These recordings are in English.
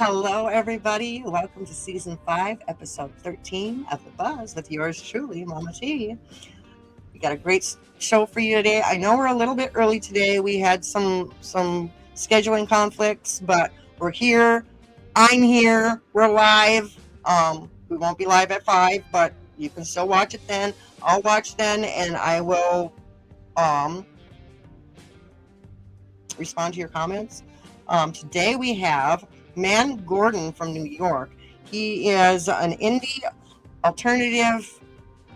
Hello, everybody. Welcome to season 5, episode 13 of The Buzz with yours truly, Mama T. We got a great show for you today. I know we're a little bit early today. We had some scheduling conflicts, but we're here. I'm here. We're live. We won't be live at 5, but you can still watch it then. I'll watch then, and I will respond to your comments. Today we have Man Gordon from New York. He is an indie alternative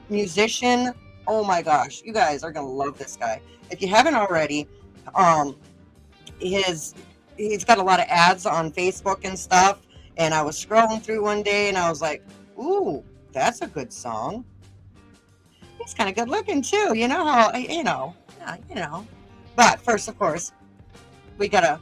musician. Oh my gosh, you guys are gonna love this guy. If you haven't already, he's got a lot of ads on Facebook and stuff. And I was scrolling through one day and I was like, ooh, that's a good song. He's kind of good looking too. You know how, But first, of course, we gotta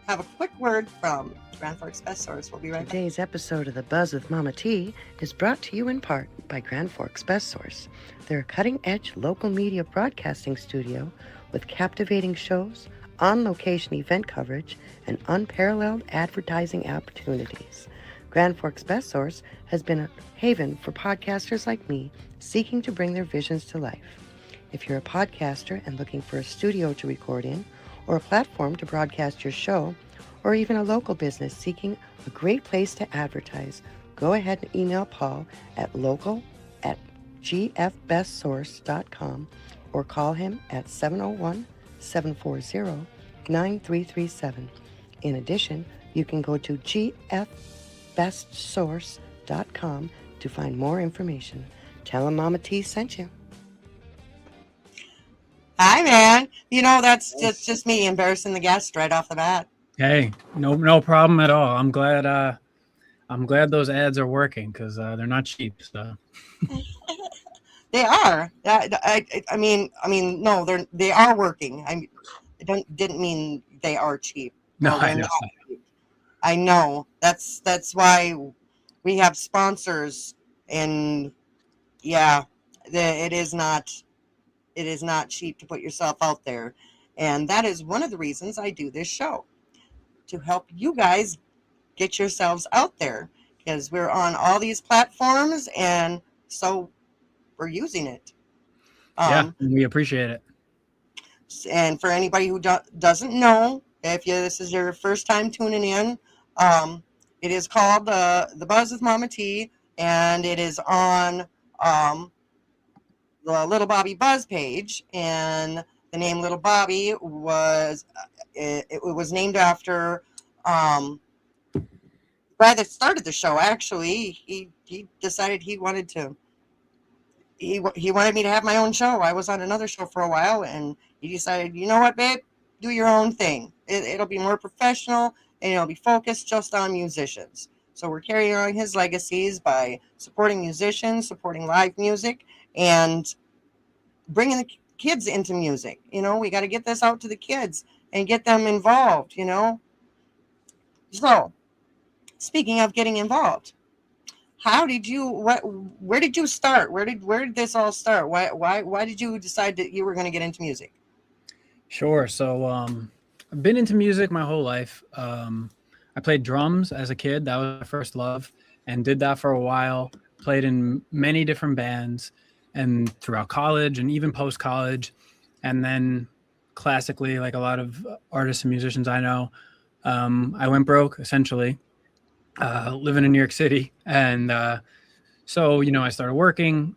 have a quick word from Grand Forks Best Source. We'll be right back. Today's episode of The Buzz with Mama T is brought to you in part by Grand Forks Best Source. They're a cutting-edge local media broadcasting studio with captivating shows, on-location event coverage, and unparalleled advertising opportunities. Grand Forks Best Source has been a haven for podcasters like me seeking to bring their visions to life. If you're a podcaster and looking for a studio to record in, or a platform to broadcast your show, or even a local business seeking a great place to advertise, go ahead and email Paul at local@gfbestsource.com or call him at 701-740-9337. In addition, you can go to gfbestsource.com to find more information. Tell him Mama T sent you. Hi, man. That's just me embarrassing the guest right off the bat. Hey, no problem at all. I'm glad those ads are working because they're not cheap. So They are. No, they are working. Didn't mean they are cheap. No, I they're know. not cheap. I know. That's why we have sponsors, and yeah, it is not cheap to put yourself out there. And that is one of the reasons I do this show, to help you guys get yourselves out there, because we're on all these platforms, and so we're using it. Yeah, we appreciate it. And for anybody who doesn't know, if this is your first time tuning in, it is called The Buzz with Mama T, and it is on the Little Bobby Buzz page. And the name Little Bobby was it was named after the guy that started the show. Actually, he decided he wanted me to have my own show. I was on another show for a while, and he decided, you know what, babe, do your own thing. It'll be more professional, and it'll be focused just on musicians. So we're carrying on his legacies by supporting musicians, supporting live music, and bringing the kids into music. We got to get this out to the kids and get them involved. So, speaking of getting involved, where did you start? Where did this all start? Why did you decide that you were going to get into music? Sure. So I've been into music my whole life. I played drums as a kid. That was my first love, and did that for a while. Played in many different bands, and throughout college and even post-college. And then classically, like a lot of artists and musicians I know, I went broke, essentially, living in New York City. And so, I started working,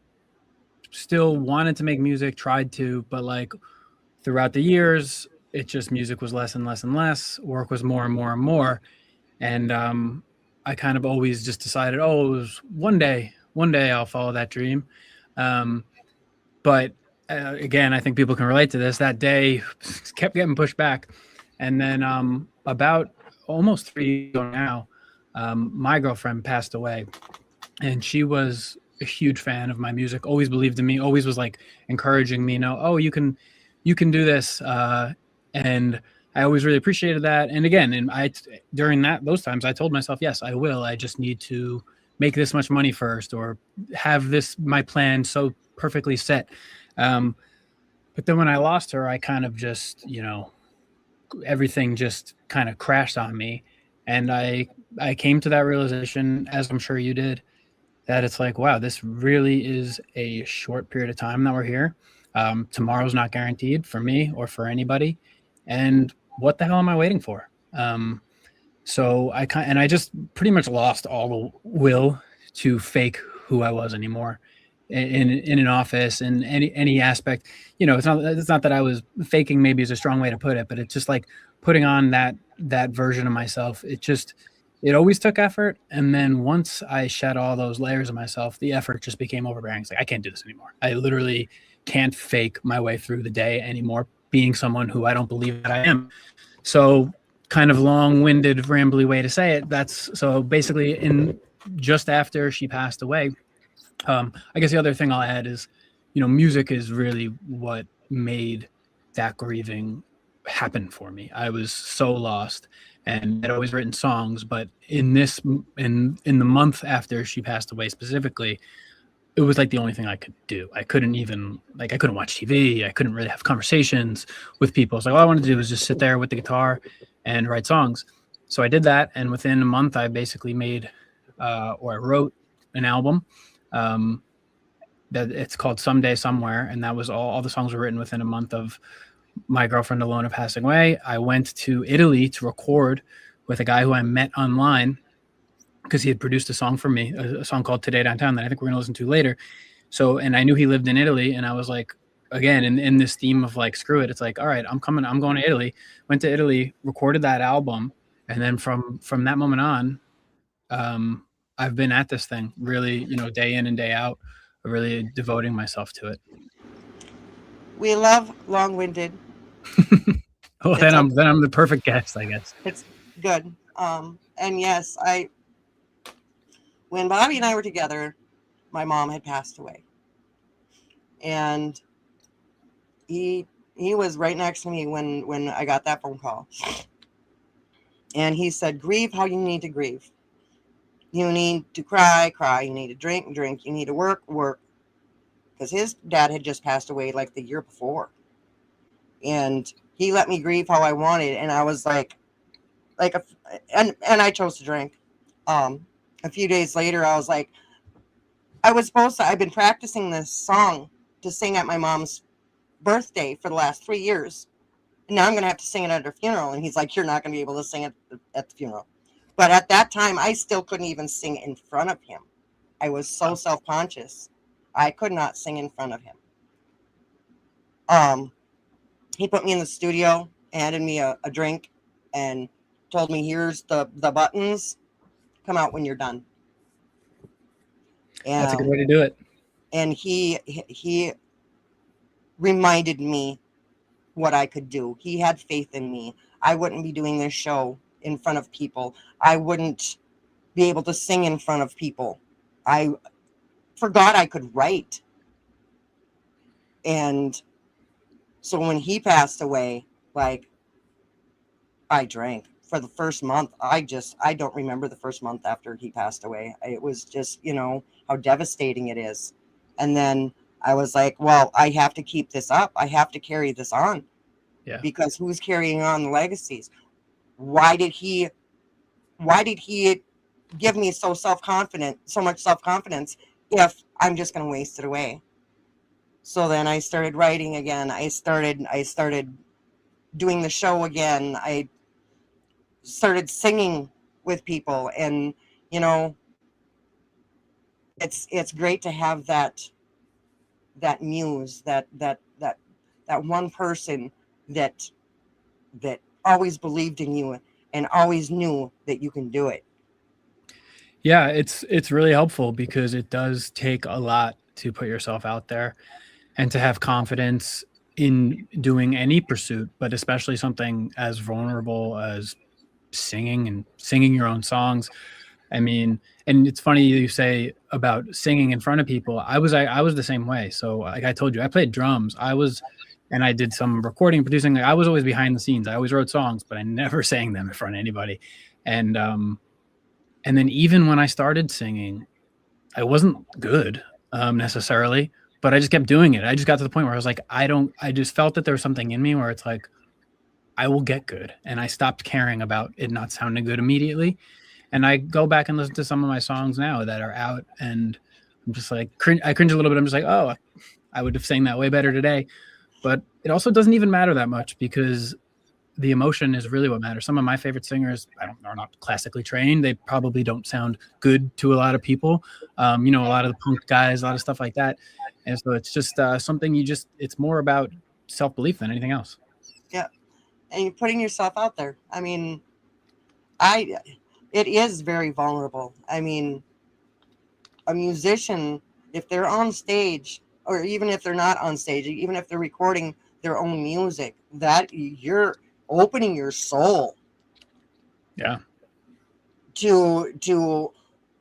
still wanted to make music, tried to, but like throughout the years, music was less and less and less. Work was more and more and more. And I kind of always just decided, it was one day I'll follow that dream. But again, I think people can relate to this. That day kept getting pushed back. And then about almost 3 years ago now, my girlfriend passed away, and she was a huge fan of my music, always believed in me, always was like encouraging me, you can do this. And I always really appreciated that. And again, during those times, I told myself, yes, I will. I just need to make this much money first, or have my plan so perfectly set. But then when I lost her, I kind of just, everything just kind of crashed on me. And I I came to that realization, as I'm sure you did, that it's like, wow, this really is a short period of time that we're here. Tomorrow's not guaranteed for me or for anybody. And what the hell am I waiting for? So I just pretty much lost all the will to fake who I was anymore in an office, in any aspect. It's not that I was faking, maybe is a strong way to put it, but it's just like putting on that version of myself. It always took effort, and then once I shed all those layers of myself, the effort just became overbearing. It's like, I can't do this anymore. I literally can't fake my way through the day anymore, being someone who I don't believe that I am. So, kind of long-winded, rambly way to say it. That's so basically just after she passed away. I guess the other thing I'll add is, music is really what made that grieving happen for me. I was so lost, and I'd always written songs, but in the month after she passed away specifically, it was like the only thing I could do. I couldn't watch TV. I couldn't really have conversations with people. It's like, all I wanted to do was just sit there with the guitar and write songs. So I did that. And within a month, I basically I wrote an album that it's called Someday Somewhere. And that was all the songs were written within a month of my girlfriend Alona passing away. I went to Italy to record with a guy who I met online, because he had produced a song for me, a song called Today Downtown that I think we're going to listen to later. So, and I knew he lived in Italy, and I was like, again, in this theme of like, screw it. It's like, all right, I'm going to Italy. Went to Italy, recorded that album. And then from that moment on, I've been at this thing really, day in and day out, really devoting myself to it. We love long-winded. Oh, then I'm the perfect guest, I guess. It's good. And yes, when Bobby and I were together, my mom had passed away, and he was right next to me when I got that phone call, and he said, "Grieve how you need to grieve. You need to cry. You need to drink. You need to work, because his dad had just passed away like the year before, and he let me grieve how I wanted, and I was and I chose to drink. A few days later, I was like, I've been practicing this song to sing at my mom's birthday for the last 3 years. And now I'm going to have to sing it at her funeral. And he's like, you're not going to be able to sing it at the funeral. But at that time, I still couldn't even sing in front of him. I was so self-conscious. I could not sing in front of him. He put me in the studio, handed me a drink, and told me, here's the buttons. Come out when you're done. And that's a good way to do it. And he reminded me what I could do. He had faith in me. I wouldn't be doing this show in front of people. I wouldn't be able to sing in front of people. I forgot I could write. And so when he passed away, I drank. For the first month, I don't remember the first month after he passed away. It was just, how devastating it is. And then I was like, well, I have to keep this up. I have to carry this on. Yeah. Because who's carrying on the legacies? Why did he give me so much self-confidence if I'm just going to waste it away? So then I started writing again. I started doing the show again. I started singing with people, and it's great to have that muse, that one person that always believed in you and always knew that you can do it. Yeah, it's really helpful, because it does take a lot to put yourself out there and to have confidence in doing any pursuit, but especially something as vulnerable as singing your own songs. I mean, and it's funny you say about singing in front of people. I was the same way. So like I told you, I played drums. And I did some recording, producing. I was always behind the scenes. I always wrote songs, but I never sang them in front of anybody. And then even when I started singing, I wasn't good necessarily, but I just kept doing it. I just got to the point where I was like, I just felt that there was something in me where it's like, I will get good. And I stopped caring about it not sounding good immediately. And I go back and listen to some of my songs now that are out, and I'm just like, I cringe a little bit. I'm just like, oh, I would have sang that way better today. But it also doesn't even matter that much because the emotion is really what matters. Some of my favorite singers are not classically trained. They probably don't sound good to a lot of people. A lot of the punk guys, a lot of stuff like that. And so it's just something it's more about self-belief than anything else. Yeah. And you're putting yourself out there. I mean, it is very vulnerable. I mean, a musician, if they're on stage, or even if they're not on stage, even if they're recording their own music, that you're opening your soul. Yeah. To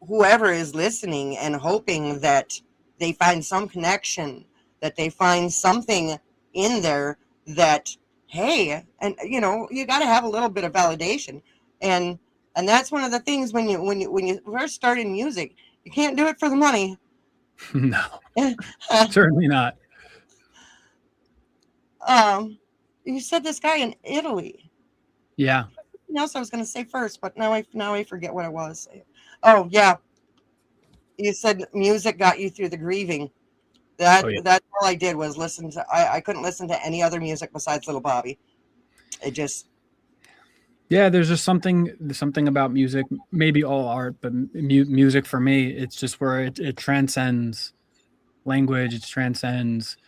whoever is listening and hoping that they find some connection, that they find something in there that, hey, and you got to have a little bit of validation. And that's one of the things when you first start in music, you can't do it for the money. No, certainly not. You said this guy in Italy. Yeah. Something else I was going to say first, but now I forget what I was saying. Oh yeah, you said music got you through the grieving. That's all I did was listen to. I couldn't listen to any other music besides Little Bobby. It just. Yeah, there's just something about music, maybe all art, but music for me, it's just where it transcends language, it transcends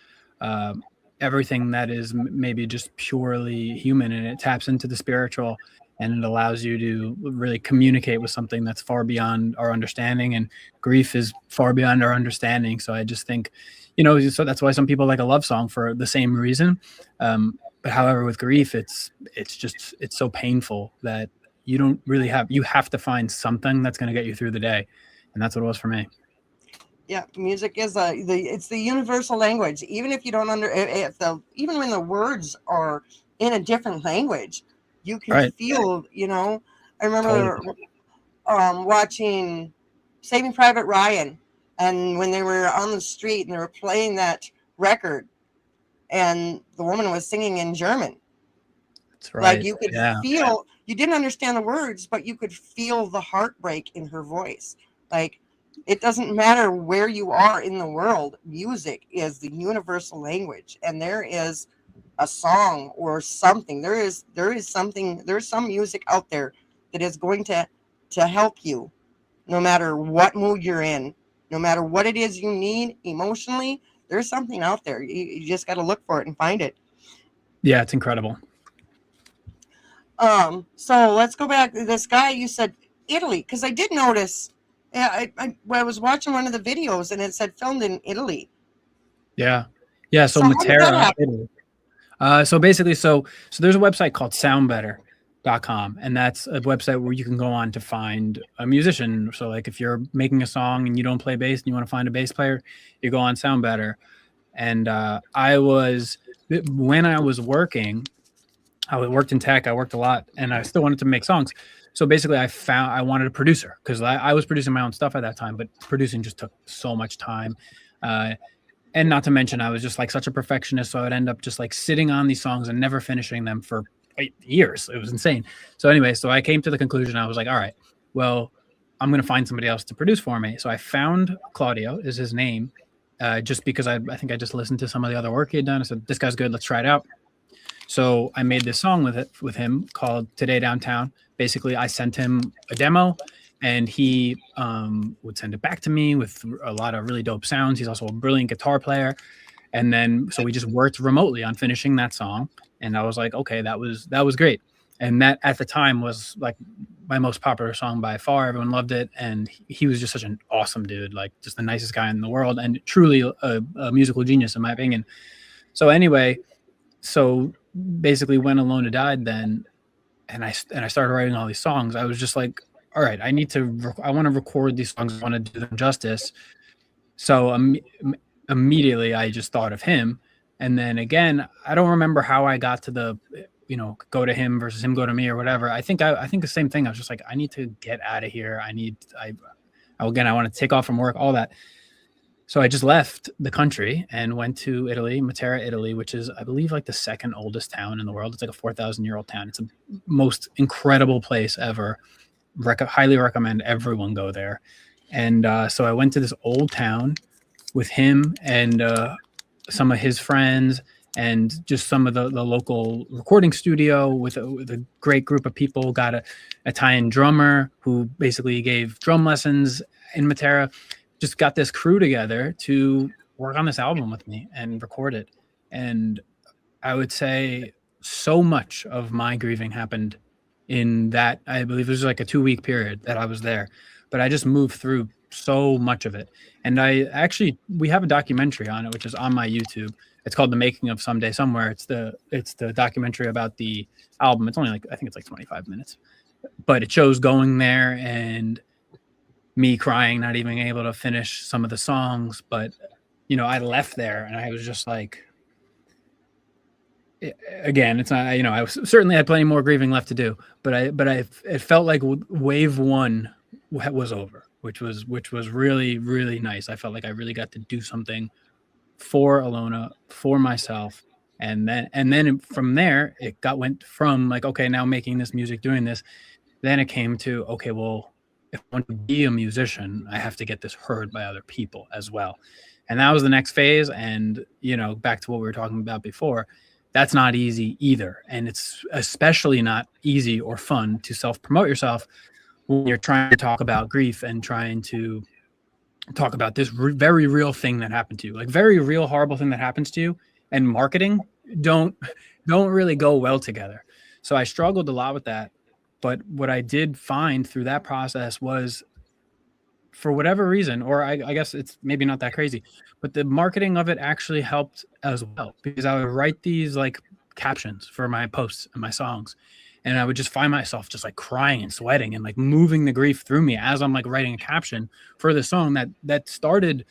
everything that is maybe just purely human, and it taps into the spiritual, and it allows you to really communicate with something that's far beyond our understanding, and grief is far beyond our understanding. So I just think, so that's why some people like a love song for the same reason. But however, with grief, it's so painful that you have to find something that's going to get you through the day. And that's what it was for me. Yeah, music is it's the universal language. Even if you don't even when the words are in a different language, you can feel. I remember watching Saving Private Ryan, and when they were on the street and they were playing that record, and the woman was singing in German. That's right. Like you could feel. You didn't understand the words, but you could feel the heartbreak in her voice. Like. It doesn't matter where you are in the world. Music is the universal language, and there is a song or something. There is something. There's some music out there that is going to help you, no matter what mood you're in, no matter what it is you need emotionally. There's something out there. You just got to look for it and find it. Yeah, it's incredible. So let's go back to this guy. You said Italy, because I did notice. Yeah, I was watching one of the videos and it said filmed in Italy. Yeah. So Matera, Italy. So basically, so there's a website called soundbetter.com, and that's a website where you can go on to find a musician. So like if you're making a song and you don't play bass and you want to find a bass player, you go on Soundbetter. And when I was working, I worked in tech, I worked a lot, and I still wanted to make songs. So basically, I wanted a producer because I was producing my own stuff at that time, but producing just took so much time. And not to mention, I was just like such a perfectionist. So I'd end up just like sitting on these songs and never finishing them for 8 years. It was insane. So anyway, so I came to the conclusion. I was like, all right, well, I'm going to find somebody else to produce for me. So I found Claudio is his name, just because I think I just listened to some of the other work he had done. I said, this guy's good. Let's try it out. So I made this song with him called Today Downtown. Basically, I sent him a demo, and he would send it back to me with a lot of really dope sounds. He's also a brilliant guitar player. And then, so we just worked remotely on finishing that song. And I was like, okay, that was great. And that at the time was like my most popular song by far. Everyone loved it. And he was just such an awesome dude, like just the nicest guy in the world, and truly a musical genius in my opinion. So anyway, so basically when Alona died then, and I started writing all these songs, I was just like, all right, I want to record these songs. I want to do them justice. So immediately I just thought of him. And then again, I don't remember how I got to the, go to him versus him go to me or whatever. I think the same thing. I was just like, I need to get out of here. I want to take off from work, all that. So I just left the country and went to Italy, Matera, Italy, which is, I believe, like the second oldest town in the world. It's like a 4,000-year-old town. It's the most incredible place ever. highly recommend everyone go there. And so I went to this old town with him and some of his friends and just some of the local recording studio with a great group of people. Got a Italian drummer who basically gave drum lessons in Matera. Just got this crew together to work on this album with me and record it. And I would say so much of my grieving happened in that, I believe it was like a 2-week period that I was there, but I just moved through so much of it. And we have a documentary on it, which is on my YouTube. It's called The Making of Someday Somewhere. It's the documentary about the album. It's only I think it's like 25 minutes, but it shows going there and me crying, not even able to finish some of the songs. But, I left there and I was just like, again, it's not, I certainly had plenty more grieving left to do, but it felt like wave one was over, which was really, really nice. I felt like I really got to do something for Alona, for myself. And then from there, went from like, okay, now making this music, doing this. Then it came to, okay, well, if I want to be a musician, I have to get this heard by other people as well. And that was the next phase. And, back to what we were talking about before, that's not easy either. And it's especially not easy or fun to self-promote yourself when you're trying to talk about grief and trying to talk about this very real thing that happened to you, like very real, horrible thing that happens to you. And marketing don't really go well together. So I struggled a lot with that. But what I did find through that process was, for whatever reason, or I guess it's maybe not that crazy, but the marketing of it actually helped as well, because I would write these like captions for my posts and my songs, and I would just find myself just like crying and sweating and like moving the grief through me as I'm like writing a caption for the song that started.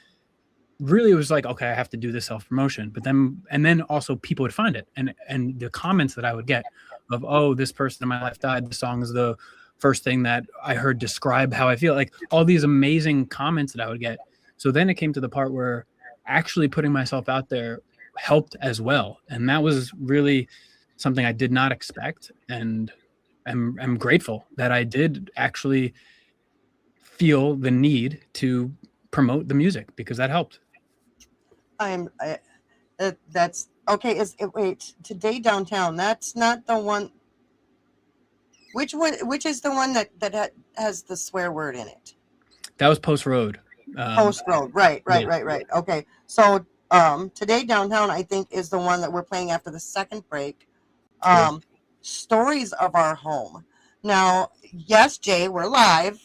Really, it was like, okay, I have to do this self-promotion, but then also people would find it, and the comments that I would get of, oh, this person in my life died, the song is the first thing that I heard describe how I feel, like all these amazing comments that I would get. So then it came to the part where actually putting myself out there helped as well, and that was really something I did not expect, and I'm grateful that I did actually feel the need to promote the music, because that helped. That's okay. Wait, Today Downtown? That's not the one. Which one? Which is the one that has the swear word in it? That was Post Road. Post Road, right. Okay, so Today Downtown, I think, is the one that we're playing after the second break. Stories of Our Home. Now, yes, Jay, we're live.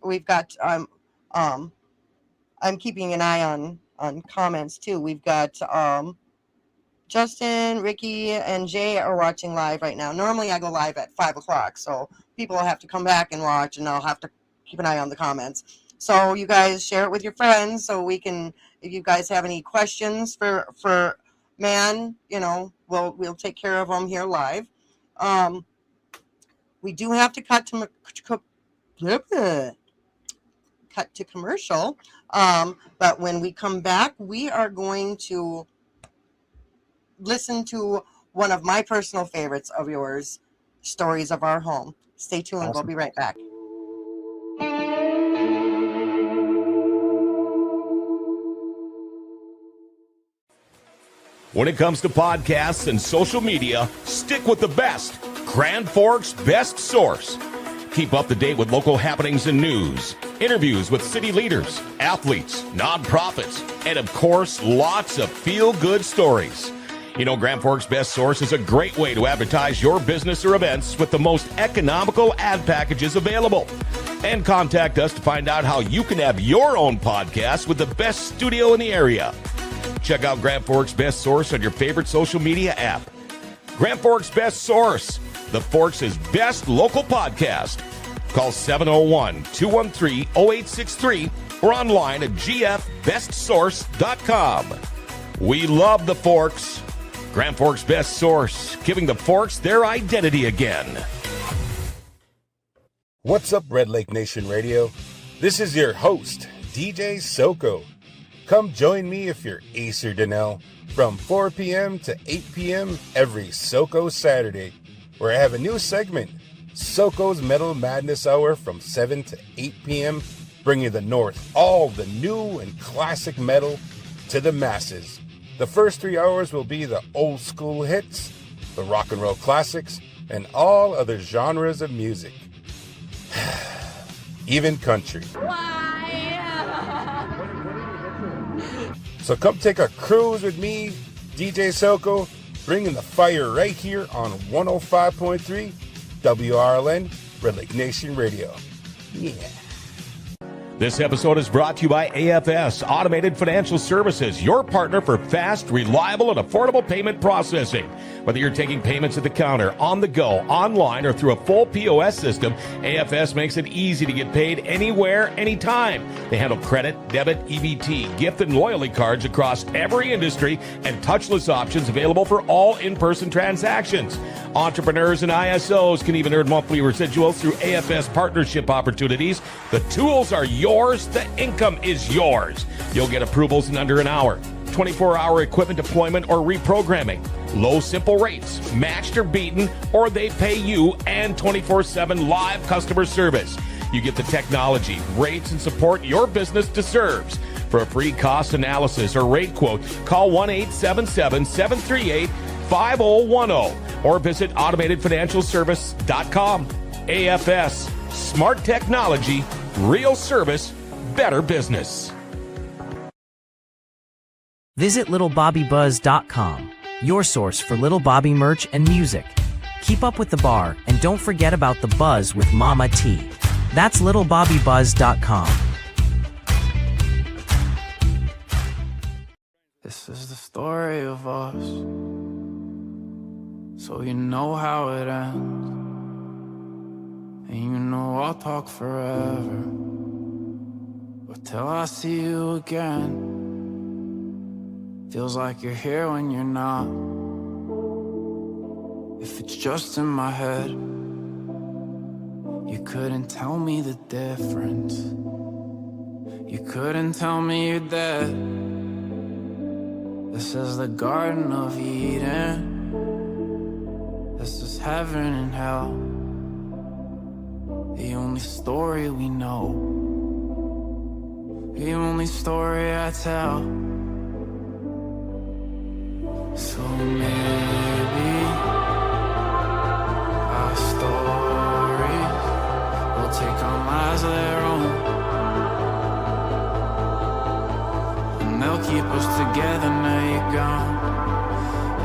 We've got I'm keeping an eye on comments too. We've got Justin, Ricky, and Jay are watching live right now. Normally I go live at 5:00, so people will have to come back and watch, and I'll have to keep an eye on the comments. So you guys share it with your friends, so we can, if you guys have any questions for Man, we'll take care of them here live. We do have to cut to commercial, but when we come back, we are going to listen to one of my personal favorites of yours, Stories of Our Home. Stay tuned. Awesome. We'll be right back. When it comes to podcasts and social media, stick with the best. Grand Forks' best source. Keep up to date with local happenings and news, interviews with city leaders, athletes, nonprofits, and of course, lots of feel-good stories. Grand Forks' best source is a great way to advertise your business or events with the most economical ad packages available. And contact us to find out how you can have your own podcast with the best studio in the area. Check out Grand Forks' best source on your favorite social media app. Grand Forks' best source, the Forks' best local podcast. Call 701-213-0863 or online at gfbestsource.com. We love the Forks. Grand Forks' best source, giving the Forks their identity again. What's up, Red Lake Nation Radio? This is your host, DJ Soko. Come join me if you're Ace or Donnell from 4 p.m. to 8 p.m. every Soko Saturday, where I have a new segment SoCo's Metal Madness Hour from 7 to 8 p.m., bringing the North all the new and classic metal to the masses. The first 3 hours will be the old school hits, the rock and roll classics, and all other genres of music. Even country. So come take a cruise with me, DJ SoCo, bringing the fire right here on 105.3 WRLN, Red Lake Nation Radio. Yeah. This episode is brought to you by AFS Automated Financial Services, your partner for fast, reliable, and affordable payment processing. Whether you're taking payments at the counter, on the go, online, or through a full POS system, AFS makes it easy to get paid anywhere, anytime. They handle credit, debit, EBT, gift, and loyalty cards across every industry, and touchless options available for all in-person transactions. Entrepreneurs and ISOs can even earn monthly residuals through AFS partnership opportunities. The tools are yours. The income is yours. You'll get approvals in under an hour. 24-hour equipment deployment or reprogramming. Low, simple rates, matched or beaten, or they pay you, and 24/7 live customer service. You get the technology, rates, and support your business deserves. For a free cost analysis or rate quote, call 1-877-738-5010 or visit automatedfinancialservice.com. AFS, smart technology, real service, better business. Visit littlebobbybuzz.com, your source for Little Bobby merch and music. Keep up with the bar and don't forget about the buzz with Mama T. That's littlebobbybuzz.com. This is the story of us, so you know how it ends, and you know I'll talk forever, but till I see you again. Feels like you're here when you're not. If it's just in my head, you couldn't tell me the difference. You couldn't tell me you're dead. This is the Garden of Eden. This is heaven and hell. The only story we know, the only story I tell. So maybe our stories will take on lives of their own, and they'll keep us together now you're gone.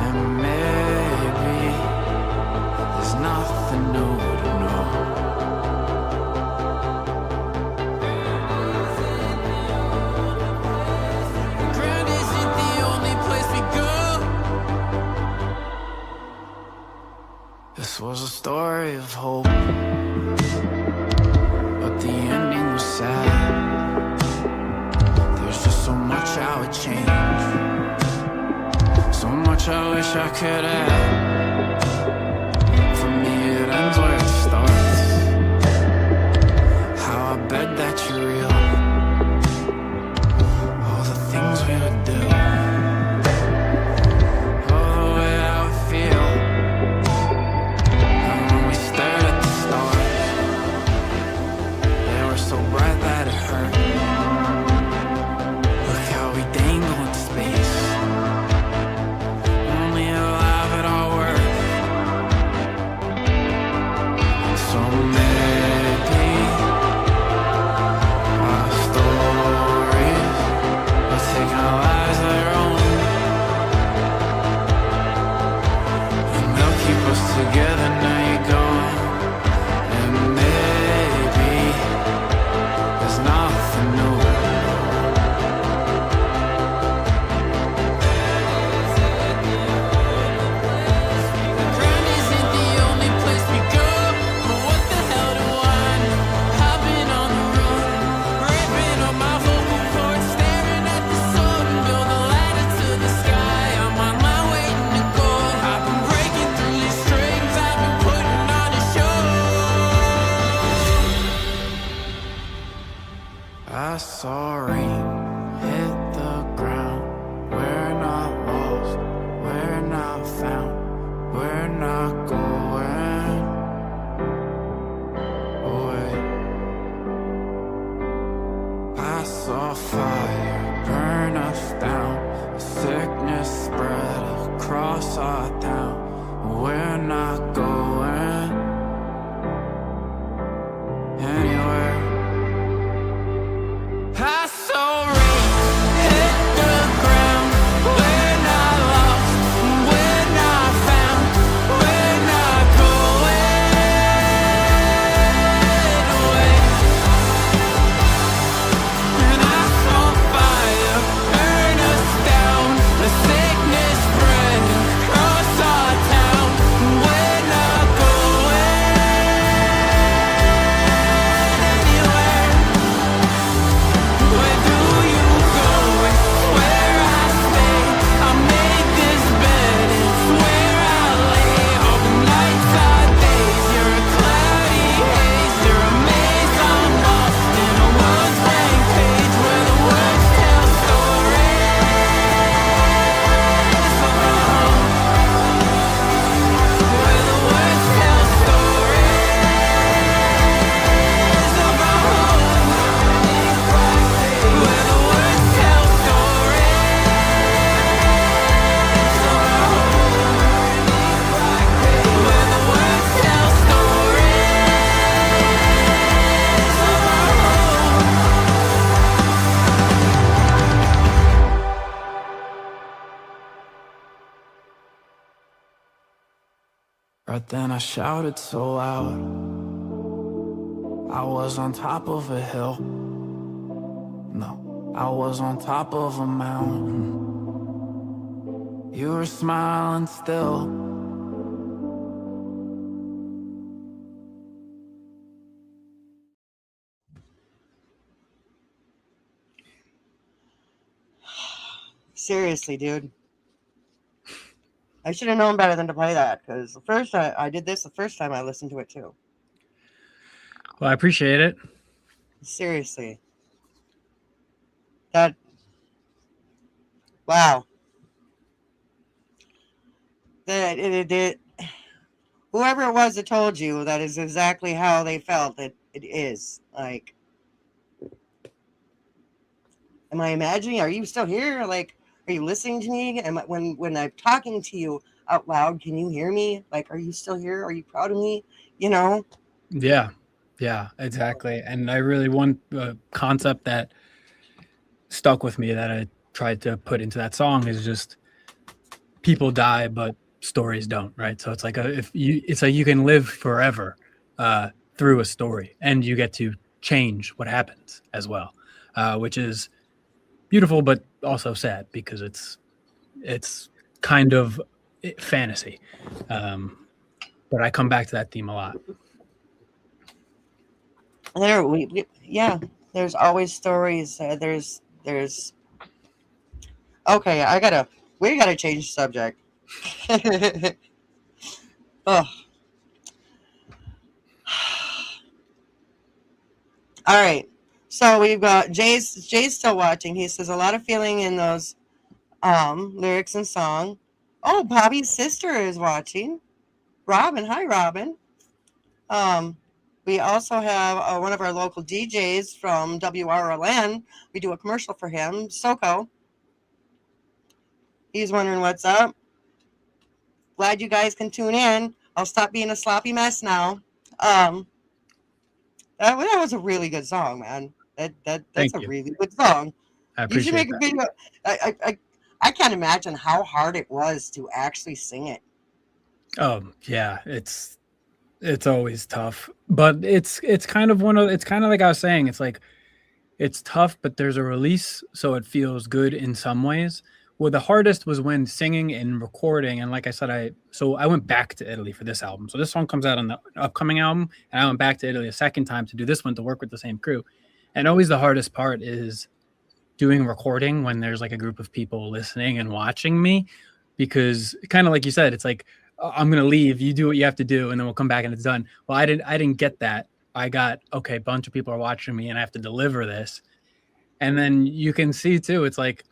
And maybe there's nothing new to know. Grand isn't the only place we go. This was a story of hope, but the ending was sad. There's just so much I would change, so much I wish I could add. For me it ends where it starts. How I bet that you're real. All the things we would do, all the way I would feel. So bright that it hurt. Look how we dangle in space, only alive at our worst. Right then I shouted so loud, I was on top of a hill. No, I was on top of a mountain. You were smiling still. Seriously, dude. I should have known better than to play that, because the first I did this the first time I listened to it too. Well, I appreciate it. Seriously. That, wow. Whoever it was that told you, that is exactly how they felt. It is. Like, am I imagining? Are you still here? Like, are you listening to me? When I'm talking to you out loud, can you hear me? Like, are you still here? Are you proud of me? You know? Yeah, exactly. And I really want a concept that stuck with me that I tried to put into that song is just people die, but stories don't, right? So it's like it's like you can live forever through a story, and you get to change what happens as well, which is beautiful, but also sad because it's kind of fantasy. But I come back to that theme a lot. Yeah. There's always stories. There's. Okay, we gotta change subject. Oh. All right. So we've got Jay's still watching. He says a lot of feeling in those lyrics and song. Oh, Bobby's sister is watching. Robin, hi Robin. We also have one of our local DJs from WRLN. We do a commercial for him, Soko. He's wondering what's up. Glad you guys can tune in. I'll stop being a sloppy mess now. That was a really good song, man. That's Thank a you. really good song. I You should appreciate make a that. video. I can't imagine how hard it was to actually sing it. Oh yeah, it's always tough, but it's kind of it's kind of like I was saying, it's like it's tough, but there's a release, so it feels good in some ways. Well, the hardest was when singing and recording, and like I said, I went back to Italy for this album. So this song comes out on the upcoming album, and I went back to Italy a second time to do this one to work with the same crew. And always the hardest part is doing recording when there's like a group of people listening and watching me, because kind of like you said, it's like I'm gonna leave, you do what you have to do, and then we'll come back and it's done. Well, I didn't get that. I got, okay, a bunch of people are watching me and I have to deliver this. And then you can see too, it's like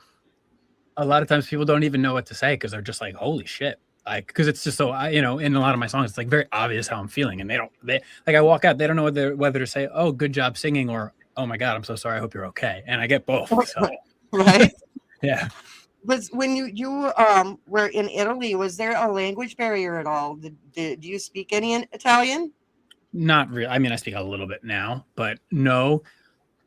a lot of times people don't even know what to say because they're just like, holy shit. Like, because it's just so, in a lot of my songs, it's like very obvious how I'm feeling. And they like, I walk out, they don't know whether to say, oh, good job singing, or, oh my God, I'm so sorry, I hope you're okay. And I get both. So. Right? Yeah. Was when you were in Italy, was there a language barrier at all? Do you speak any Italian? Not really. I mean, I speak a little bit now, but no.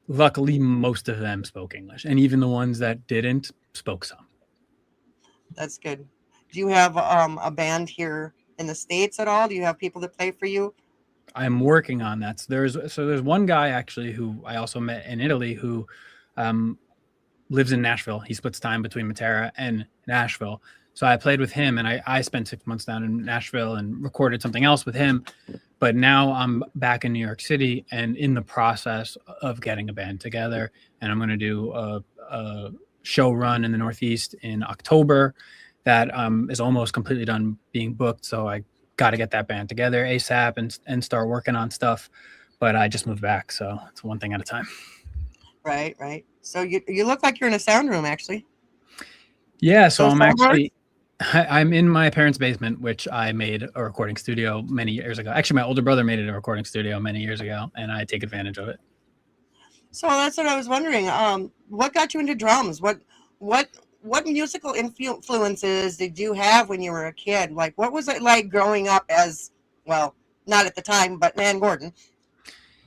Luckily, most of them spoke English, and even the ones that didn't spoke some. That's good. Do you have a band here in the States at all? Do you have people that play for you? I'm working on that. So there's one guy actually who I also met in Italy who lives in Nashville. He splits time between Matera and Nashville. So I played with him, and I spent 6 months down in Nashville and recorded something else with him. But now I'm back in New York City and in the process of getting a band together. And I'm going to do a show run in the Northeast in October that is almost completely done being booked. So I got to get that band together ASAP and start working on stuff. But I just moved back, so it's one thing at a time. Right. So you look like you're in a sound room, actually. Yeah, so I'm in my parents' basement, which I made a recording studio many years ago. Actually, my older brother made it a recording studio many years ago, and I take advantage of it. So that's what I was wondering. What got you into drums? What musical influences did you have when you were a kid? Like, what was it like growing up as, well, not at the time, but Nan Gordon?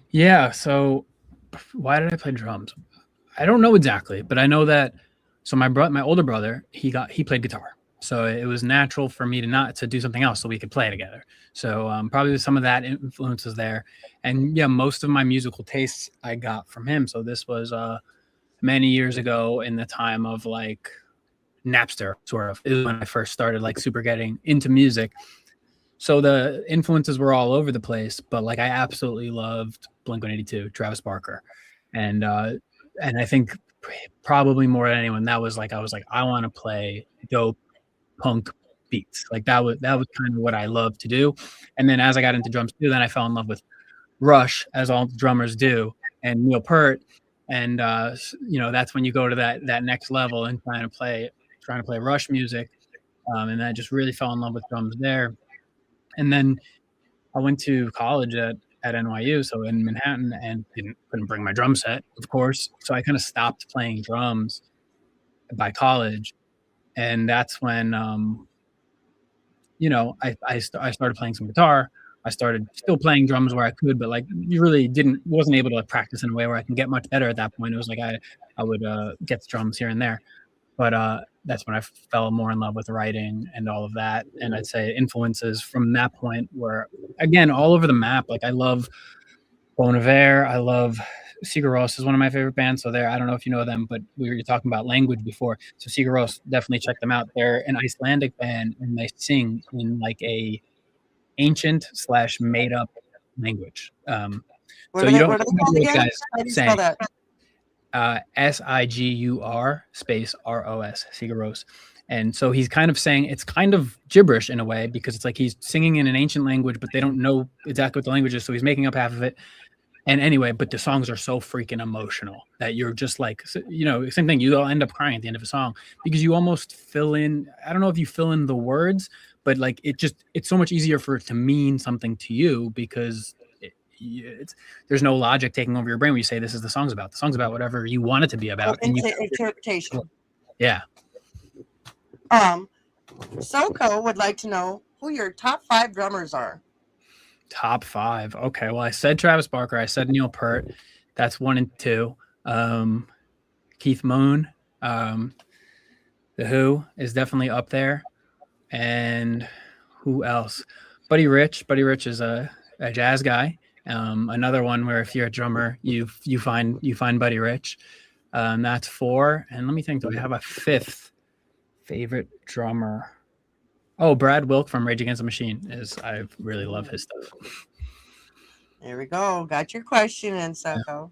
Yeah, so why did I play drums? I don't know exactly, but I know that. So my older brother, he played guitar. So it was natural for me to not to do something else so we could play together. So probably some of that influences there. And yeah, most of my musical tastes I got from him. So this was many years ago in the time of like Napster, sort of. It was when I first started like super getting into music. So the influences were all over the place, but like I absolutely loved Blink-182, Travis Barker. And I think probably more than anyone, that was like I was like, I want to play dope punk beats. Like that was kind of what I loved to do. And then as I got into drums too, then I fell in love with Rush, as all drummers do, and Neil Peart. And that's when you go to that next level and trying to play Rush music. And I just really fell in love with drums there. And then I went to college at NYU, so in Manhattan, and couldn't bring my drum set, of course. So I kind of stopped playing drums by college, and that's when I started playing some guitar. I started still playing drums where I could, but like you really wasn't able to practice in a way where I can get much better at that point. It was like I would get the drums here and there, but that's when I fell more in love with writing and all of that. And I'd say influences from that point were, again, all over the map. Like I love Bon Iver. I love Sigur Rós is one of my favorite bands. So I don't know if you know them, but we were talking about language before. So Sigur Rós, definitely check them out. They're an Icelandic band and they sing in like a ancient / made up language. What are they called again? How do you spell that? Sigur space ROS, Sigur Rós. And so he's kind of saying it's kind of gibberish in a way because it's like he's singing in an ancient language, but they don't know exactly what the language is. So he's making up half of it. And anyway, but the songs are so freaking emotional that you're just like, same thing. You'll end up crying at the end of a song because you almost fill in. I don't know if you fill in the words, but like it's so much easier for it to mean something to you because there's no logic taking over your brain when you say this is the song's about. The song's about whatever you want it to be about. And interpretation. Yeah. Soko would like to know who your top 5 drummers are. Top 5. Okay. Well, I said Travis Barker. I said Neil Peart. That's 1 and 2. Keith Moon. The Who is definitely up there. And who else? Buddy Rich. Buddy Rich is a jazz guy. Another one where if you're a drummer, you find Buddy Rich. That's 4. And let me think. Do I have a 5th favorite drummer? Oh, Brad Wilk from Rage Against the Machine I really love his stuff. There we go. Got your question in, Soko.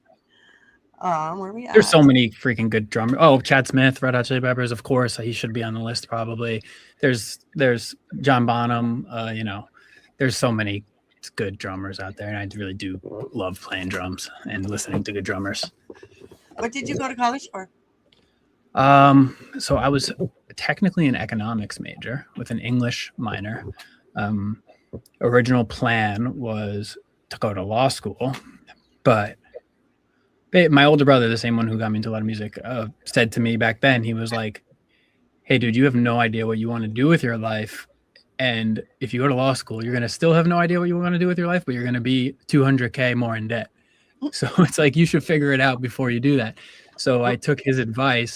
Where are we at? There's so many freaking good drummers. Oh, Chad Smith, Red Hot Chili Peppers, of course. He should be on the list probably. There's John Bonham. There's so many good drummers out there, and I really do love playing drums and listening to good drummers. What did you go to college for? So I was technically an economics major with an English minor. Original plan was to go to law school, but my older brother, the same one who got me into a lot of music, said to me back then, he was like, hey dude, you have no idea what you want to do with your life. And if you go to law school, you're going to still have no idea what you want to do with your life, but you're going to be $200K more in debt. So it's like, you should figure it out before you do that. So I took his advice,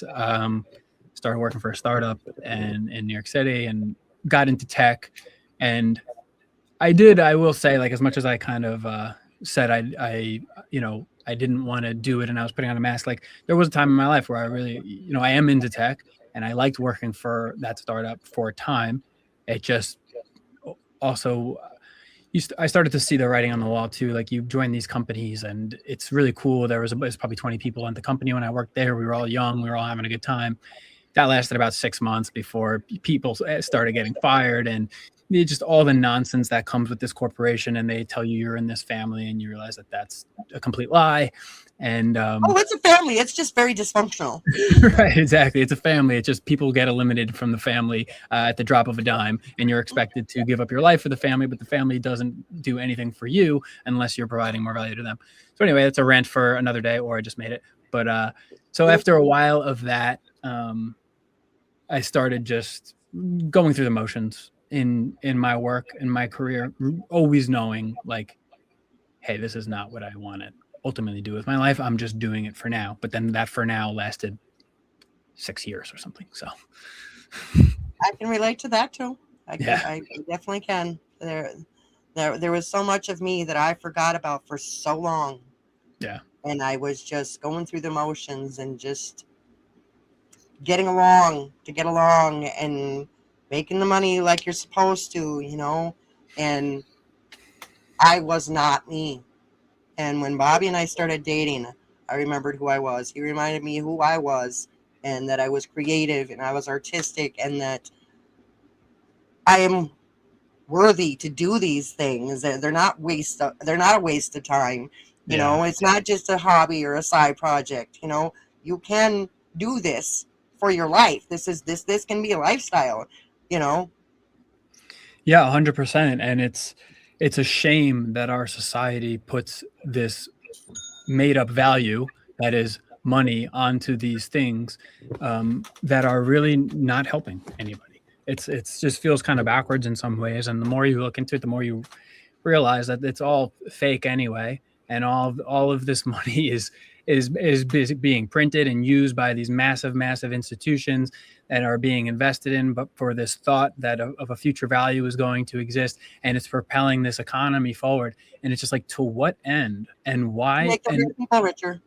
started working for a startup in New York City and got into tech. And I will say, like, as much as I kind of said I didn't want to do it and I was putting on a mask, like there was a time in my life where I really, I am into tech and I liked working for that startup for a time. It just also, I started to see the writing on the wall too. Like you join these companies and it's really cool. There's probably 20 people in the company when I worked there. We were all young. We were all having a good time. That lasted about 6 months before people started getting fired and just all the nonsense that comes with this corporation. And they tell you you're in this family and you realize that that's a complete lie. And it's a family. It's just very dysfunctional. Right, exactly. It's a family. It's just people get eliminated from the family at the drop of a dime, and you're expected to give up your life for the family, but the family doesn't do anything for you unless you're providing more value to them. So anyway, that's a rant for another day, or I just made it. But so after a while of that, I started just going through the motions in my work, in my career, always knowing like, hey, this is not what I wanted ultimately do with my life. I'm just doing it for now. But then that for now lasted 6 years or something. So I can relate to that too. Yeah. I definitely can. There was so much of me that I forgot about for so long. Yeah. And I was just going through the motions and just getting along to get along and making the money like you're supposed to, you know. And I was not me. And when Bobby and I started dating, I remembered who I was. He reminded me who I was, and that I was creative and I was artistic, and that I am worthy to do these things. They're not a waste of time. You know, it's not just a hobby or a side project. You know, you can do this for your life. This can be a lifestyle, you know. Yeah, 100%. And it's a shame that our society puts this made up value, that is money, onto these things that are really not helping anybody. It's just feels kind of backwards in some ways. And the more you look into it, the more you realize that it's all fake anyway. And all of this money is being printed and used by these massive institutions that are being invested in, but for this thought that of a future value is going to exist, and it's propelling this economy forward. And it's just like, to what end and why? Make the rich people richer.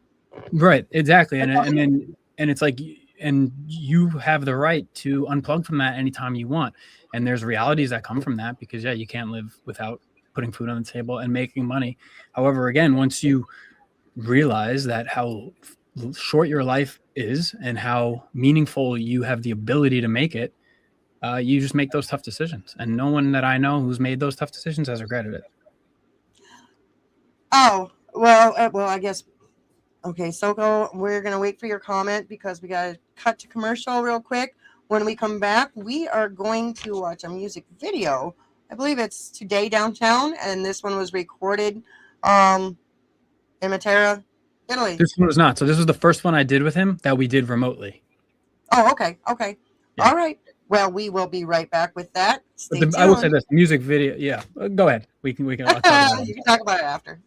Right, exactly. And it's like, and you have the right to unplug from that anytime you want. And there's realities that come from that, because you can't live without putting food on the table and making money. However, again, once you realize that how short your life is and how meaningful you have the ability to make it, you just make those tough decisions. And no one that I know who's made those tough decisions has regretted it. Oh, well, I guess. Okay, Soko, we're going to wait for your comment because we got to cut to commercial real quick. When we come back, we are going to watch a music video. I believe it's Today Downtown, and this one was recorded in Matera, Italy. This one was not. So this was the first one I did with him that we did remotely. Oh, okay. Yeah. All right. Well, we will be right back with that. Stay tuned. I will say this, music video. Yeah, go ahead. We can. I'll talk about it. You can talk about it after.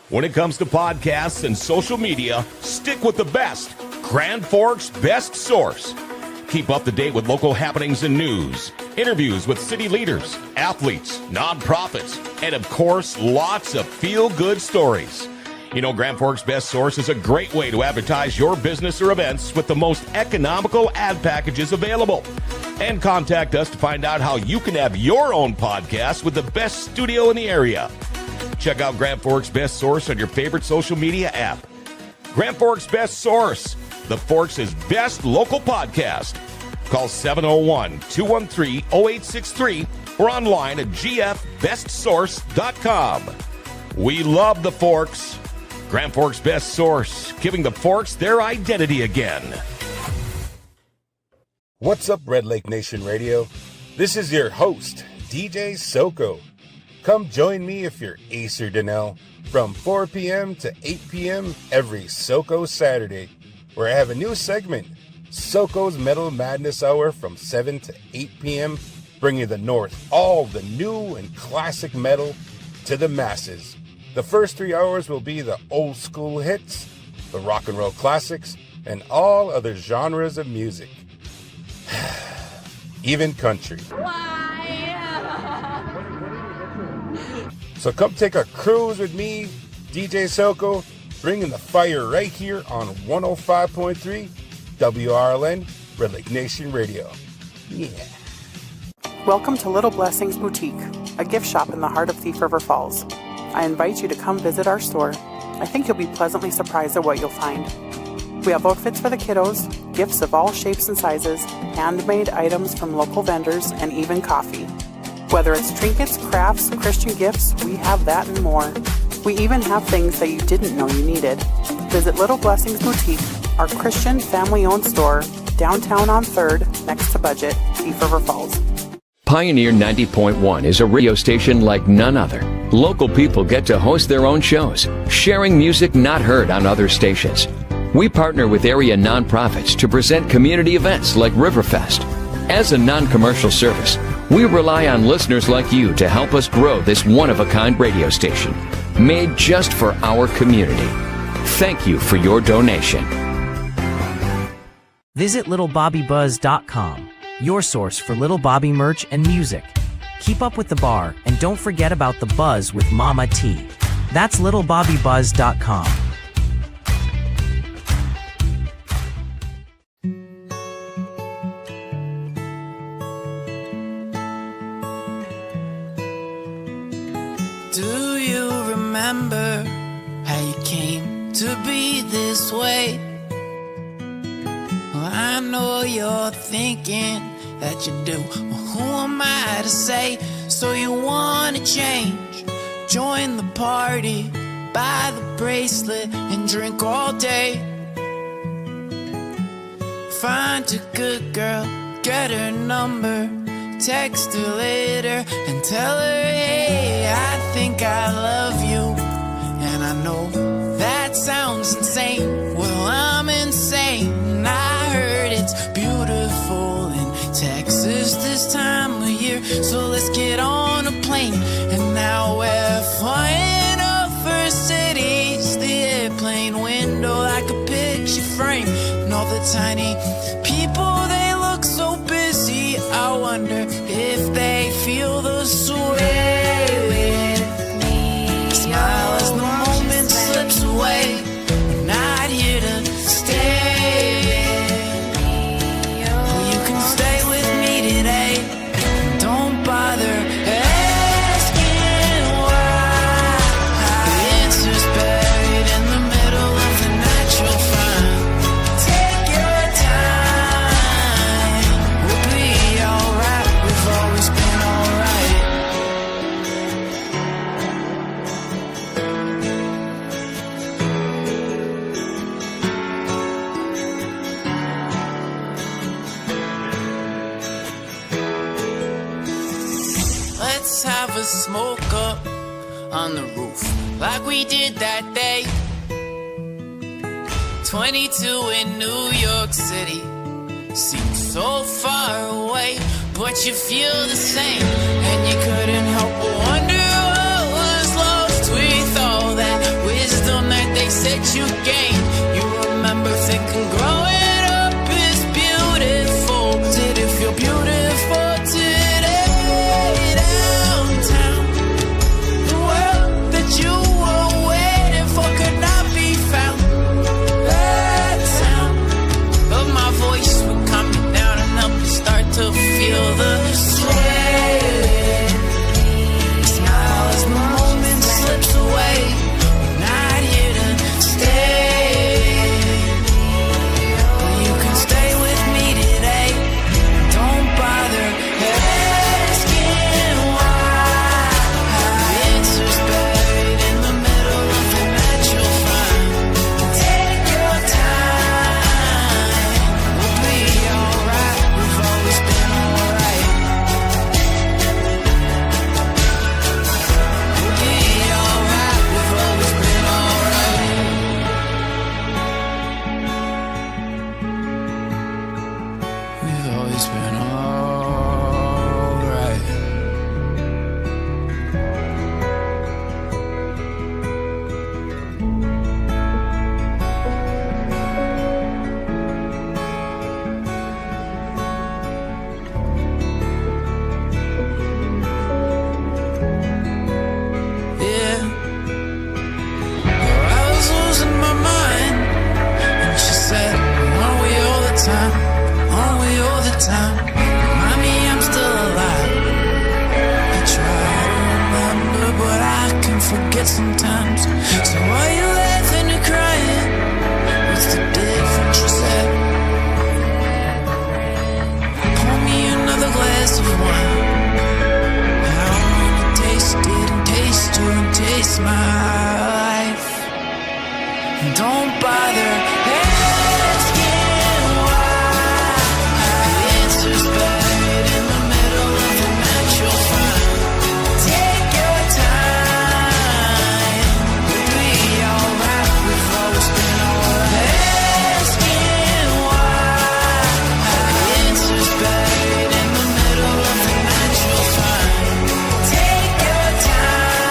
When it comes to podcasts and social media, stick with the best. Grand Forks' best source. Keep up to date with local happenings and news, interviews with city leaders, athletes, nonprofits, and of course, lots of feel-good stories. You know, Grand Forks' best source is a great way to advertise your business or events with the most economical ad packages available. And contact us to find out how you can have your own podcast with the best studio in the area. Check out Grand Forks' best source on your favorite social media app. Grand Forks' best source, the Forks' best local podcast. Call 701-213-0863 or online at gfbestsource.com. We love the Forks. Grand Forks' best source, giving the Forks their identity again. What's up, Red Lake Nation Radio? This is your host, DJ Soko. Come join me if you're Ace or Donnell from 4 p.m. to 8 p.m. every Soko Saturday, where I have a new segment, Soko's Metal Madness Hour from 7 to 8 p.m., bringing the North all the new and classic metal to the masses. The first 3 hours will be the old school hits, the rock and roll classics, and all other genres of music. Even country. So come take a cruise with me, DJ Soko, bringing the fire right here on 105.3 WRLN, Red Lake Nation Radio. Yeah. Welcome to Little Blessings Boutique, a gift shop in the heart of Thief River Falls. I invite you to come visit our store. I think you'll be pleasantly surprised at what you'll find. We have outfits for the kiddos, gifts of all shapes and sizes, handmade items from local vendors, and even coffee. Whether it's trinkets, crafts, Christian gifts, we have that and more. We even have things that you didn't know you needed. Visit Little Blessings Boutique, our Christian family-owned store, downtown on 3rd, next to Budget, Thief River Falls. Pioneer 90.1 is a radio station like none other. Local people get to host their own shows, sharing music not heard on other stations. We partner with area nonprofits to present community events like Riverfest. As a non-commercial service, we rely on listeners like you to help us grow this one-of-a-kind radio station. made just for our community. Thank you for your donation. Visit littlebobbybuzz.com, your source for Little Bobby merch and music. Keep up with the bar and don't forget about the buzz with Mama T. That's littlebobbybuzz.com. Do you remember how you came to be this way? Well, I know you're thinking that you do. Well, who am I to say? So you wanna change? Join the party, buy the bracelet and drink all day. Find a good girl, get her number, text her later and tell her, hey, I think I love you. And I know that sounds insane. Well, I'm insane. I heard it's beautiful in Texas this time of year. So let's get on a plane. And now we're flying over cities, the airplane window like a picture frame. And all the tiny people, they look so busy. I wonder if they feel the sway with me. Smile as the moment slips away. We're not here to stay. Well, you can stay with me today. Don't bother asking why. The answer's buried in the middle of the night. You'll find. Take your time. We'll be alright. We've always been alright. Let's have a smoke up on the roof like we did that day. 22 in New York City seems so far away, but you feel the same, and you couldn't help but wonder what was lost with all that wisdom that they said you gained. You remember thinking growing up is beautiful. Did it feel beautiful today downtown? The world that you were waiting for could not be found. That sound of my voice would calm me down and help me start to feel the sway. Smile as the moment slips away. We're not here to stay. But you can stay with me today. Don't bother asking why. The answer's buried in the middle of the night. You'll find. Take your time. We'll be alright. We've always been alright. We'll be alright. We've always been alright. We've always been alright. Yeah. Well, I was losing my mind, and she said, aren't we all the time? Aren't we all the time? Remind me I'm still alive. I try to remember, but I can forget sometimes. So are you laughing or crying? What's the difference? She said, pour me another glass of wine. I wanna taste it and taste you and taste my life. And don't bother asking why. The answer's buried in the middle of the night. You'll find. Take your time. We'll be alright. We've always been alright. Asking why. The answer's buried in the middle of the night. You'll find. Take your time.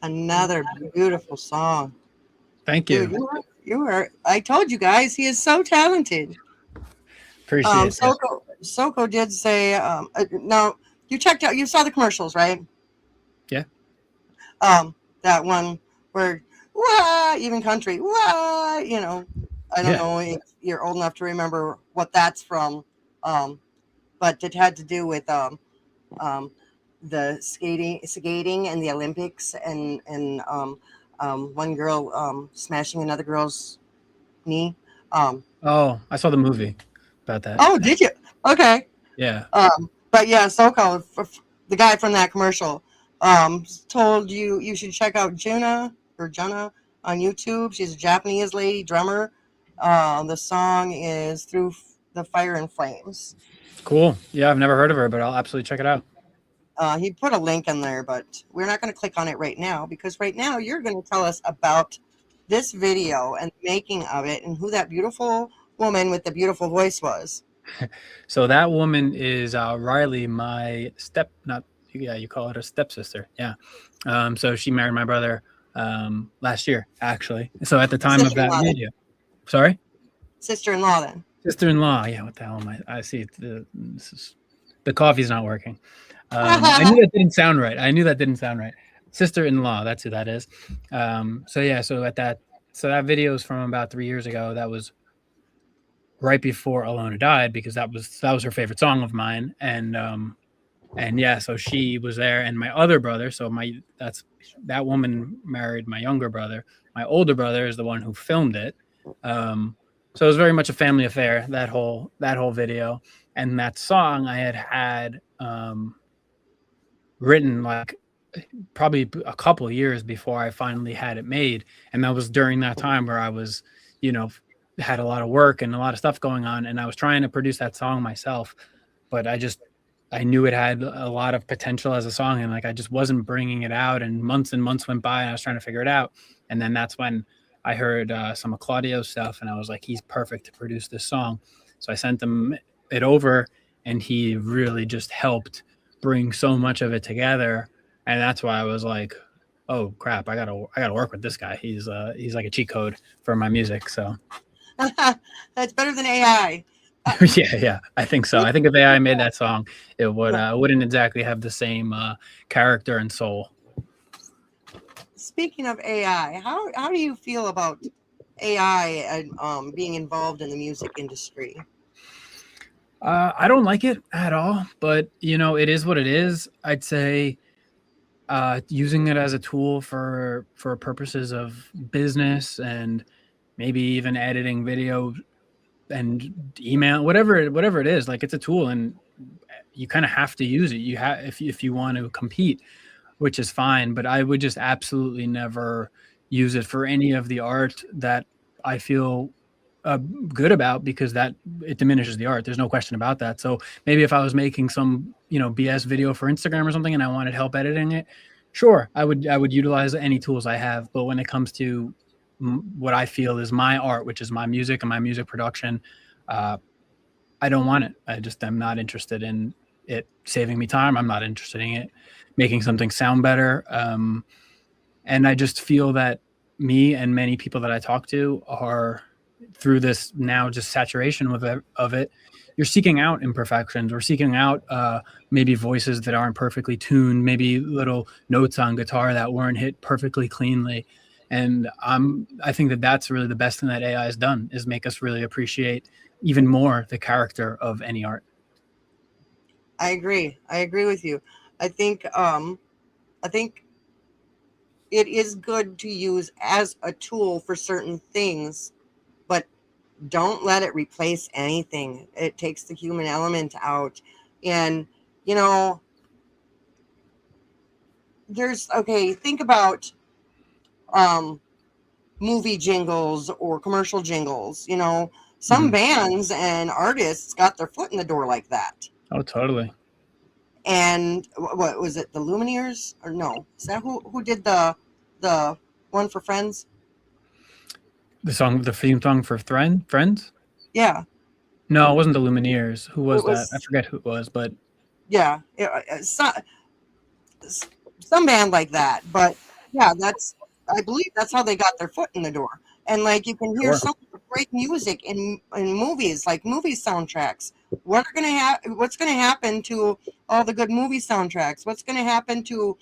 Another beautiful song. Thank you. Dude, you were. I told you guys, he is so talented. Appreciate it. Soko did say, now you checked out, you saw the commercials, right? Yeah. That one where, wah, even country, wah, you know, I don't know if you're old enough to remember what that's from. But it had to do with the skating and the Olympics and one girl smashing another girl's knee. Oh, I saw the movie about that. Oh, did you? Okay. Yeah. But yeah, Soko, the guy from that commercial, told you should check out Juna on YouTube. She's a Japanese lady drummer. The song is Through the Fire and Flames. Cool. Yeah, I've never heard of her, but I'll absolutely check it out. He put a link in there, but we're not going to click on it right now because right now you're going to tell us about this video and the making of it and who that beautiful woman with the beautiful voice was. So that woman is Riley, my you call it a stepsister. Yeah. So she married my brother last year, actually. So at the time of that video. Sorry? Sister-in-law then. Sister-in-law. Yeah, what the hell am I see the coffee's not working. I knew that didn't sound right. Sister-in-law, that's who that is. So that video is from about 3 years ago. That was right before Alona died because that was her favorite song of mine. And yeah, so she was there, and my other brother, that woman married my younger brother. My older brother is the one who filmed it. So it was very much a family affair, that whole video. And that song I had written like probably a couple of years before I finally had it made. And that was during that time where I was, had a lot of work and a lot of stuff going on. And I was trying to produce that song myself, but I knew it had a lot of potential as a song. And like, I just wasn't bringing it out, and months went by and I was trying to figure it out. And then that's when I heard some of Claudio's stuff, and I was like, he's perfect to produce this song. So I sent him it over, and he really just helped bring so much of it together. And that's why I was like, oh crap, I gotta work with this guy. He's like a cheat code for my music. So that's better than AI. Yeah, I think so. I think if AI made that song, it wouldn't exactly have the same character and soul. Speaking of AI, how do you feel about AI and being involved in the music industry? I don't like it at all, but it is what it is. I'd say using it as a tool for purposes of business and maybe even editing video and email, whatever it is, like it's a tool and you kind of have to use it. You have, if you want to compete, which is fine, but I would just absolutely never use it for any of the art that I feel good about, because that it diminishes the art. There's no question about that. So maybe if I was making some, BS video for Instagram or something and I wanted help editing it, sure, I would utilize any tools I have. But when it comes to what I feel is my art, which is my music and my music production, I don't want it. I'm not interested in it saving me time. I'm not interested in it making something sound better. And I just feel that me and many people that I talk to are, through this now just saturation of it, you're seeking out imperfections. We're seeking out maybe voices that aren't perfectly tuned, maybe little notes on guitar that weren't hit perfectly cleanly. And I think that that's really the best thing that AI has done, is make us really appreciate even more the character of any art. I agree with you. I think it is good to use as a tool for certain things, but don't let it replace anything. It takes the human element out. And, think about movie jingles or commercial jingles. Some bands and artists got their foot in the door like that. Oh, totally. And what was it, the Lumineers? Or no, is that who did the one for Friends? The theme song for Friends? Yeah. No, it wasn't the Lumineers. Who was that? I forget who it was, but yeah, some band like that. But Yeah, I believe that's how they got their foot in the door. And like you can hear Sure. so much great music in movies, like movie soundtracks. What's going to happen to all the good movie soundtracks? What's going to happen to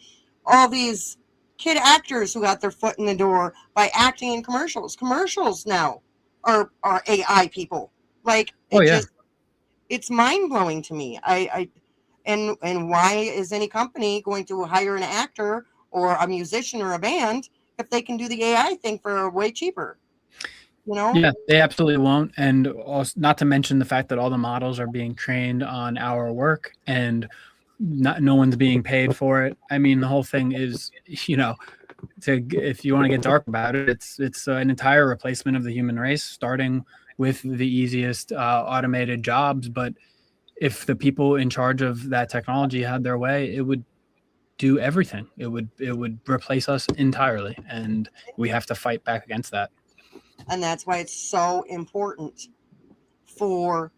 all these kid actors who got their foot in the door by acting in commercials? Commercials now are AI people. Like Oh yeah. it's mind blowing to me. And why is any company going to hire an actor or a musician or a band if they can do the AI thing for way cheaper? You know? Yeah, they absolutely won't. And also, not to mention the fact that all the models are being trained on our work and no one's being paid for it. I mean, the whole thing is, if you want to get dark about it, it's an entire replacement of the human race, starting with the easiest automated jobs. But if the people in charge of that technology had their way, it would do everything. It would replace us entirely, and we have to fight back against that. And that's why it's so important for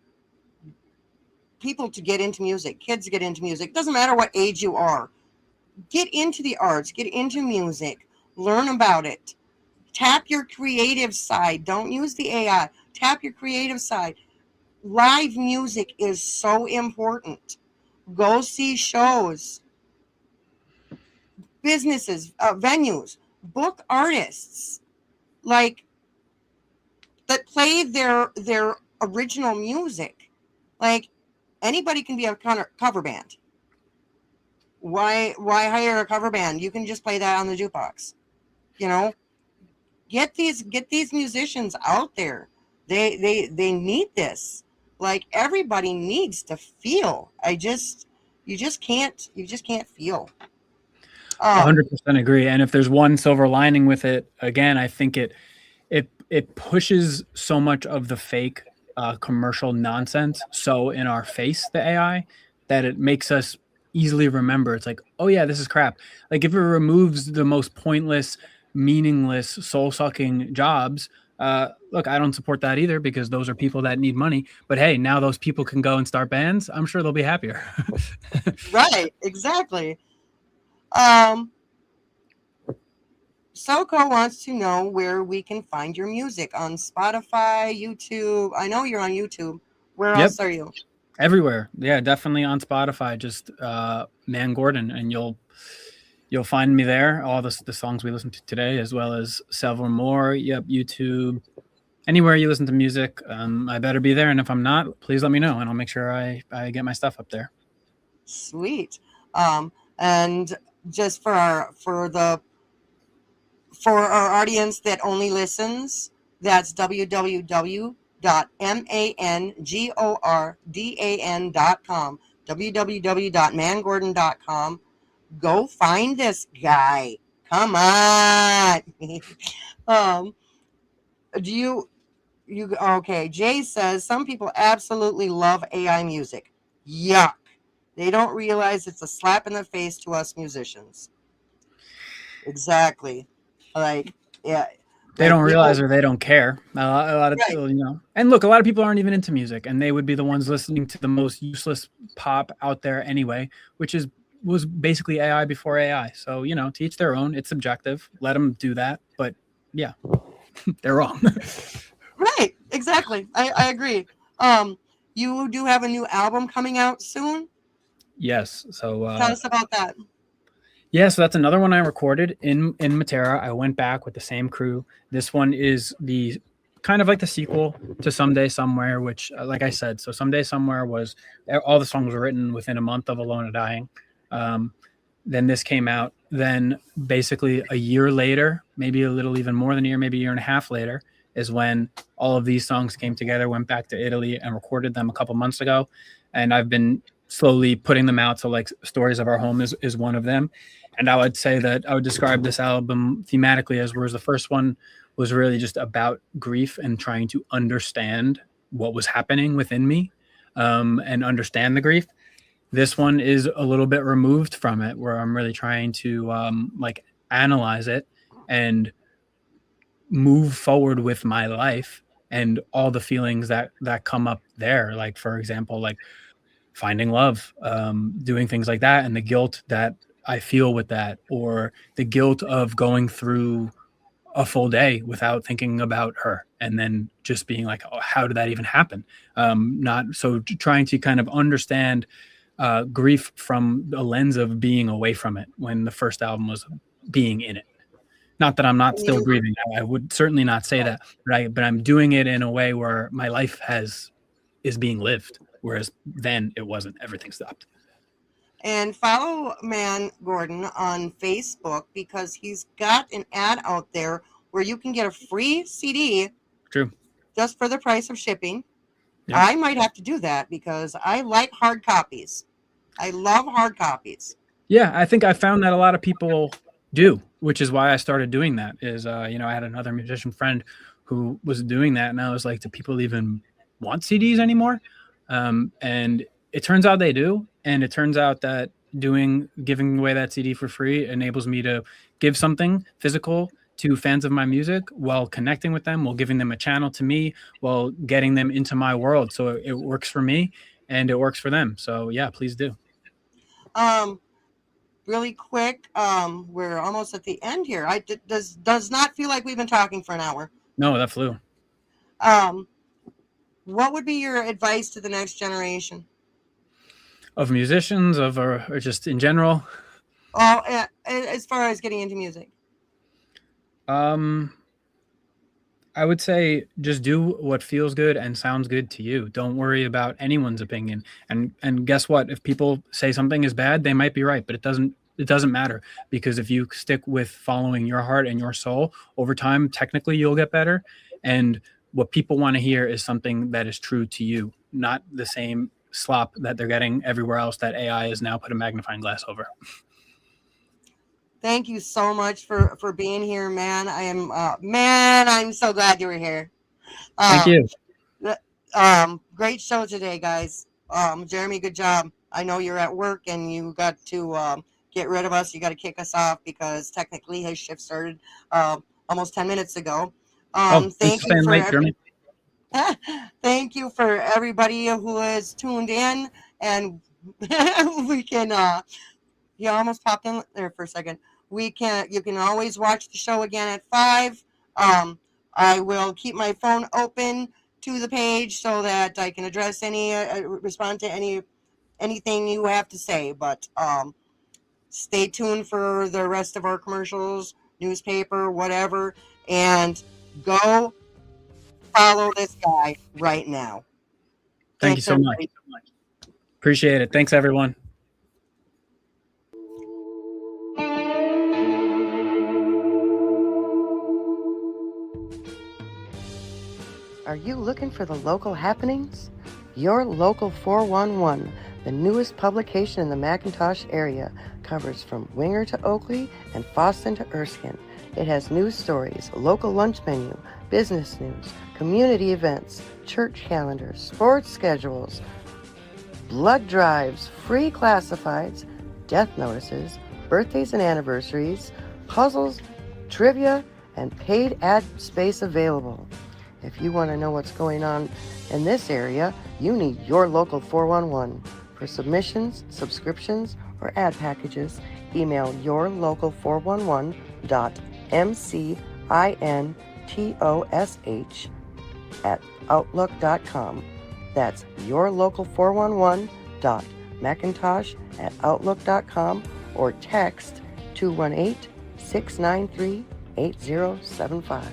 people to get into music, kids to get into music. It doesn't matter what age you are. Get into the arts, get into music, learn about it. Tap your creative side. Don't use the AI. Tap your creative side. Live music is so important. Go see shows, businesses, venues, book artists like that play their original music. Like anybody can be a cover band. Why hire a cover band? You can just play that on the jukebox. Get these musicians out there. They need this. Like everybody needs to feel. You just can't feel. 100% agree. And if there's one silver lining with it, again, I think it pushes so much of the fake commercial nonsense so in our face, the AI, that it makes us easily remember. It's like, oh yeah, this is crap. Like if it removes the most pointless, meaningless, soul-sucking jobs, look, I don't support that either because those are people that need money. But hey, now those people can go and start bands. I'm sure they'll be happier. Right, exactly. Soko wants to know where we can find your music on Spotify, YouTube. I know you're on YouTube. Where else are you? Everywhere. Yeah, definitely on Spotify. Just Man Gordon, and you'll find me there. All the songs we listened to today, as well as several more. Yep, YouTube. Anywhere you listen to music, I better be there. And if I'm not, please let me know, and I'll make sure I get my stuff up there. Sweet. And just for our audience that only listens, that's www.mangordan.com, www.mangordon.com. Go find this guy. Come on. Okay, Jay says some people absolutely love AI music. Yuck. They don't realize it's a slap in the face to us musicians. Exactly. Like, yeah. They don't realize or they don't care. A lot of people, And look, a lot of people aren't even into music, and they would be the ones listening to the most useless pop out there anyway, which was basically AI before AI. So, to each their own. It's subjective. Let them do that. But yeah, they're wrong. Right. Exactly. I agree. You do have a new album coming out soon? Yes. So tell us about that. Yeah, so that's another one I recorded in Matera. I went back with the same crew. This one is the kind of like the sequel to Someday Somewhere, which, like I said, so Someday Somewhere was all the songs were written within a month of Alone or Dying. Then this came out. Then basically a year later, maybe a little even more than a year, maybe a year and a half later, is when all of these songs came together. Went back to Italy and recorded them a couple months ago, and I've been slowly putting them out. So like Stories of Our Home is one of them. And I would say that I would describe this album thematically as, whereas the first one was really just about grief and trying to understand what was happening within me, and understand the grief. This one is a little bit removed from it, where I'm really trying to like analyze it and move forward with my life and all the feelings that come up there. Like, for example, like finding love, doing things like that, and the guilt that I feel with that, or the guilt of going through a full day without thinking about her, and then just being like, oh, how did that even happen? Not so trying to kind of understand grief from a lens of being away from it when the first album was being in it. Not that I'm not still grieving. I would certainly not say that, right? But I'm doing it in a way where my life is being lived, whereas then it wasn't. Everything stopped. And follow Man Gordon on Facebook, because he's got an ad out there where you can get a free CD. True. Just for the price of shipping. Yep. I might have to do that because I like hard copies. I love hard copies. Yeah, I think I found that a lot of people do, which is why I started doing that. Is I had another musician friend who was doing that, and I was like, do people even want CDs anymore? And it turns out they do. And it turns out that giving away that CD for free enables me to give something physical to fans of my music while connecting with them, while giving them a channel to me, while getting them into my world. So it works for me and it works for them. So yeah, please do. Really quick, we're almost at the end here. Does not feel like we've been talking for an hour. No, that flew. What would be your advice to the next generation? Of musicians, or just in general? As far as getting into music. I would say just do what feels good and sounds good to you. Don't worry about anyone's opinion. And guess what? If people say something is bad, they might be right, but it doesn't matter, because if you stick with following your heart and your soul over time, technically you'll get better. And what people want to hear is something that is true to you, not the same slop that they're getting everywhere else that AI has now put a magnifying glass over. Thank you so much for being here, man. I'm so glad you were here. Thank you. Great show today, guys. Jeremy, good job. I know you're at work and you got to get rid of us. You got to kick us off because technically his shift started almost 10 minutes ago. Thank you for Jeremy. Thank you for everybody who has tuned in, and we can you almost popped in there for a second. You can always watch the show again at 5. I will keep my phone open to the page so that I can address respond to anything you have to say, but stay tuned for the rest of our commercials, newspaper, whatever, and go follow this guy right now. Thank you so much. Appreciate it. Thanks, everyone. Are you looking for the local happenings? Your Local 411, the newest publication in the McIntosh area, covers from Winger to Oakley and Foston to Erskine. It has news stories, local lunch menu, business news, community events, church calendars, sports schedules, blood drives, free classifieds, death notices, birthdays and anniversaries, puzzles, trivia, and paid ad space available. If you want to know what's going on in this area, you need Your Local 411. For submissions, subscriptions, or ad packages, email yourlocal411.mcintosh@outlook.com. That's yourlocal411.macintosh@outlook.com, or text 218-693-8075.